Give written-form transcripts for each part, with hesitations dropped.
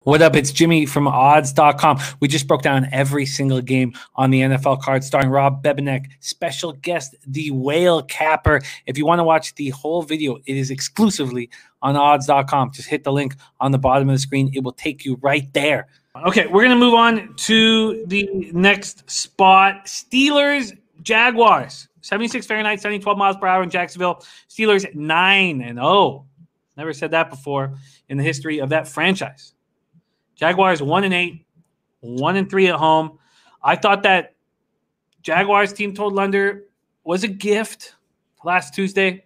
What up? It's Jimmy from odds.com. We just broke down every single game on the NFL card starring Rob Bebenek, special guest, the Whale Capper. If you want to watch the whole video, it is exclusively on odds.com. Just hit the link on the bottom of the screen. It will take you right there. Okay, we're going to move on to the next spot. Steelers, Jaguars. 76 Fahrenheit, 12 miles per hour in Jacksonville. Steelers 9-0. Never said that before in the history of that franchise. Jaguars 1-8, 1-3 at home. I thought that Jaguars team total under was a gift last Tuesday.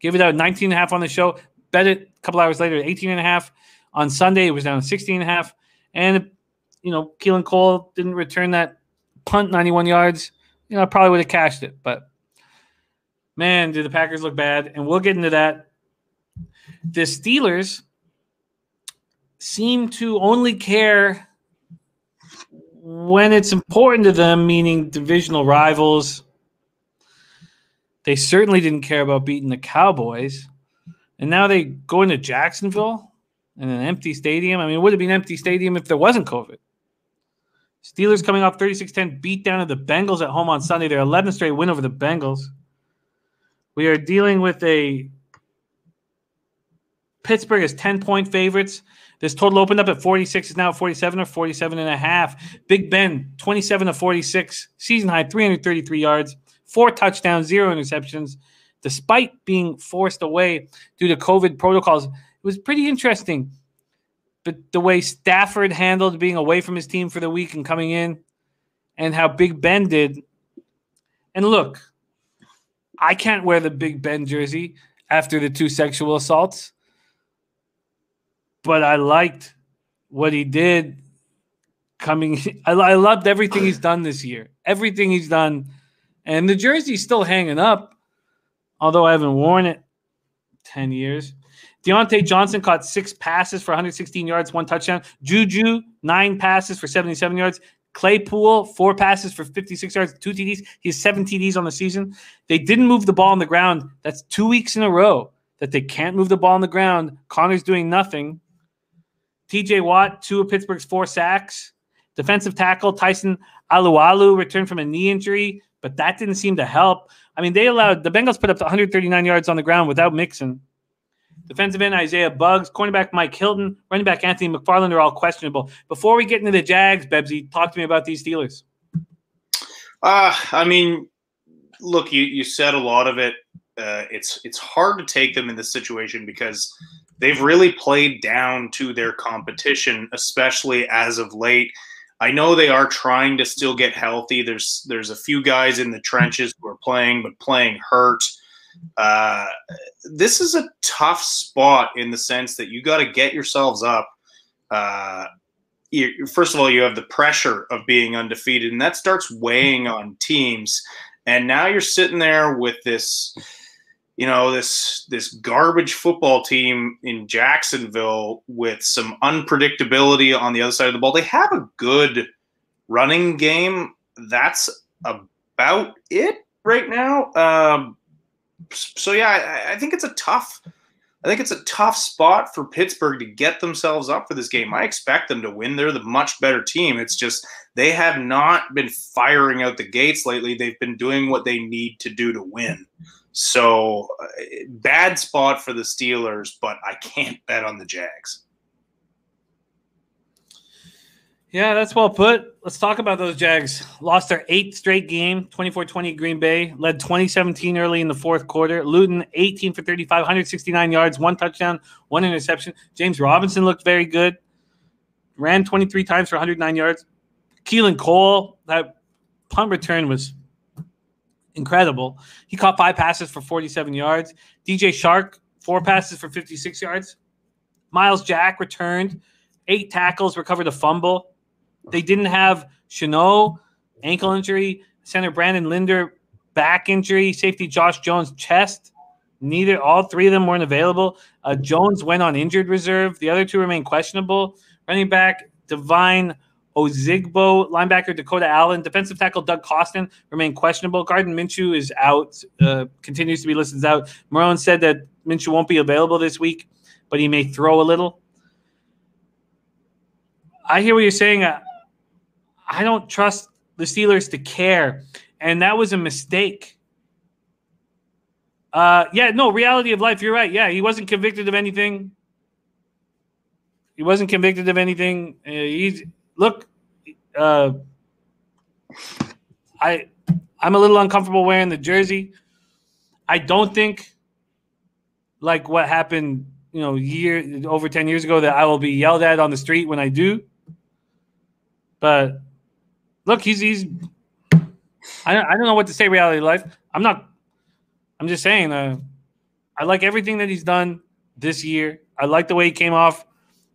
Gave it out 19.5 on the show. Bet it a couple hours later at 18.5. On Sunday, it was down to 16.5. And, Keelan Cole didn't return that punt 91 yards. I probably would have cashed it. But, man, did the Packers look bad. And we'll get into that. The Steelers seem to only care when it's important to them, meaning divisional rivals. They certainly didn't care about beating the Cowboys. And now they go into Jacksonville in an empty stadium. I mean, it would have been an empty stadium if there wasn't COVID. Steelers coming off 36-10 beat down of the Bengals at home on Sunday. Their 11th straight win over the Bengals. We are dealing with Pittsburgh as 10-point favorites. This total opened up at 46, is now at 47 or 47.5. Big Ben, 27-46, season high, 333 yards, 4 touchdowns, 0 interceptions, despite being forced away due to COVID protocols. It was pretty interesting, but the way Stafford handled being away from his team for the week and coming in, and how Big Ben did. And look, I can't wear the Big Ben jersey after the 2 sexual assaults. But I liked what he did coming. I loved everything he's done this year. Everything he's done. And the jersey's still hanging up, although I haven't worn it 10 years. Deontay Johnson caught 6 passes for 116 yards, 1 touchdown. Juju, 9 passes for 77 yards. Claypool, 4 passes for 56 yards, 2 TDs. He has 7 TDs on the season. They didn't move the ball on the ground. That's 2 weeks in a row that they can't move the ball on the ground. Connor's doing nothing. TJ Watt, 2 of Pittsburgh's 4 sacks. Defensive tackle Tyson Alualu returned from a knee injury, but that didn't seem to help. I mean, the Bengals put up 139 yards on the ground without Mixon. Defensive end Isaiah Buggs, cornerback Mike Hilton, running back Anthony McFarland are all questionable. Before we get into the Jags, Bebsie, talk to me about these Steelers. Look, you said a lot of it. It's hard to take them in this situation because they've really played down to their competition, especially as of late. I know they are trying to still get healthy. There's a few guys in the trenches who are playing, but playing hurt. This is a tough spot in the sense that you got to get yourselves up. First of all, you have the pressure of being undefeated, and that starts weighing on teams. And now you're sitting there with this – this garbage football team in Jacksonville with some unpredictability on the other side of the ball. They have a good running game. That's about it right now. I think it's a tough spot for Pittsburgh to get themselves up for this game. I expect them to win. They're the much better team. It's just they have not been firing out the gates lately. They've been doing what they need to do to win. So, bad spot for the Steelers, but I can't bet on the Jags. Yeah, that's well put. Let's talk about those Jags. Lost their 8th straight game, 24-20 Green Bay. Led 2017 early in the 4th quarter. Luton, 18 for 35, 169 yards, 1 touchdown, 1 interception. James Robinson looked very good. Ran 23 times for 109 yards. Keelan Cole, that punt return was incredible. He caught 5 passes for 47 yards. DJ Shark, 4 passes for 56 yards. Miles Jack returned, 8 tackles, recovered a fumble. They didn't have Chenot, ankle injury, center Brandon Linder, back injury, safety Josh Jones, chest. All 3 of them weren't available. Jones went on injured reserve. The other 2 remain questionable. Running back Divine Ozigbo, linebacker Dakota Allen, defensive tackle Doug Costin remain questionable. Gardner Minshew is out, continues to be listed as out. Marone said that Minshew won't be available this week, but he may throw a little. I hear what you're saying. I don't trust the Steelers to care, and that was a mistake. Reality of life. You're right. Yeah, he wasn't convicted of anything. I'm a little uncomfortable wearing the jersey. I don't think like what happened, over 10 years ago, that I will be yelled at on the street when I do. But look, he's I don't know what to say. Reality of life. I'm just saying. I like everything that he's done this year. I like the way he came off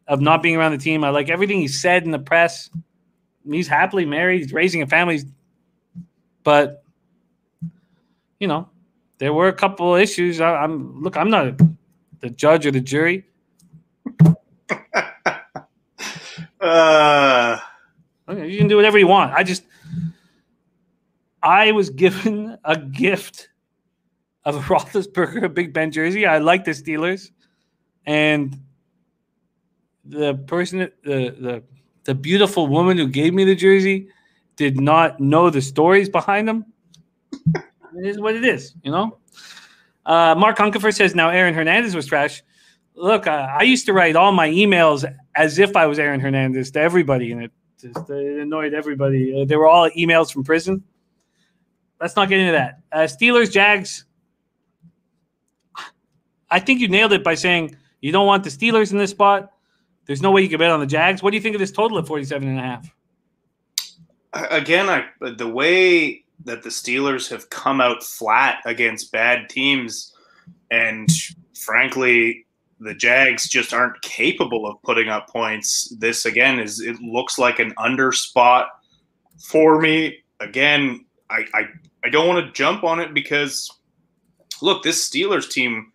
of not being around the team. I like everything he said in the press. He's happily married. He's raising a family. But, there were a couple of issues. I'm not the judge or the jury. You can do whatever you want. I was given a gift of a Roethlisberger, a Big Ben jersey. I like the Steelers. And the person, the beautiful woman who gave me the jersey did not know the stories behind them. It is what it is, Mark Hunkefer says, now Aaron Hernandez was trash. Look, I used to write all my emails as if I was Aaron Hernandez to everybody, and it annoyed everybody. They were all emails from prison. Let's not get into that. Steelers, Jags. I think you nailed it by saying you don't want the Steelers in this spot. There's no way you can bet on the Jags. What do you think of this total at 47.5? Again, the way that the Steelers have come out flat against bad teams, and frankly, the Jags just aren't capable of putting up points. This, again, it looks like an under spot for me. Again, I don't want to jump on it because, look, this Steelers team,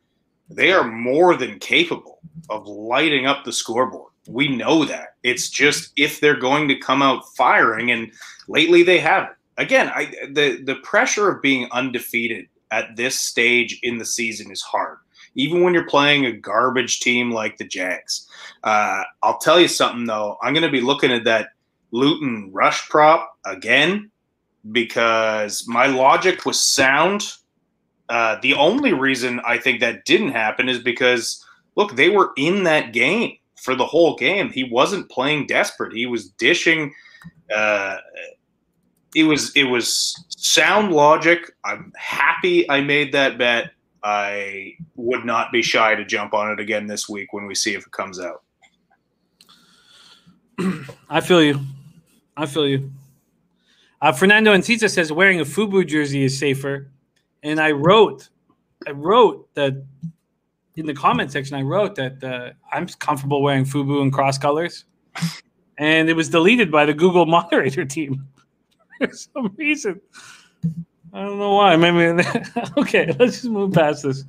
they are more than capable of lighting up the scoreboard. We know that. It's just if they're going to come out firing, and lately they haven't. Again, the pressure of being undefeated at this stage in the season is hard, even when you're playing a garbage team like the Jags. I'll tell you something, though. I'm going to be looking at that Luton rush prop again because my logic was sound. The only reason I think that didn't happen is because, look, they were in that game for the whole game. He wasn't playing desperate. He was dishing. It was sound logic. I'm happy I made that bet. I would not be shy to jump on it again this week when we see if it comes out. I feel you. Fernando Encisa says wearing a FUBU jersey is safer. And I wrote that in the comment section. I wrote that I'm comfortable wearing FUBU and cross colors, and it was deleted by the Google moderator team for some reason. I don't know why. Maybe okay. Let's just move past this.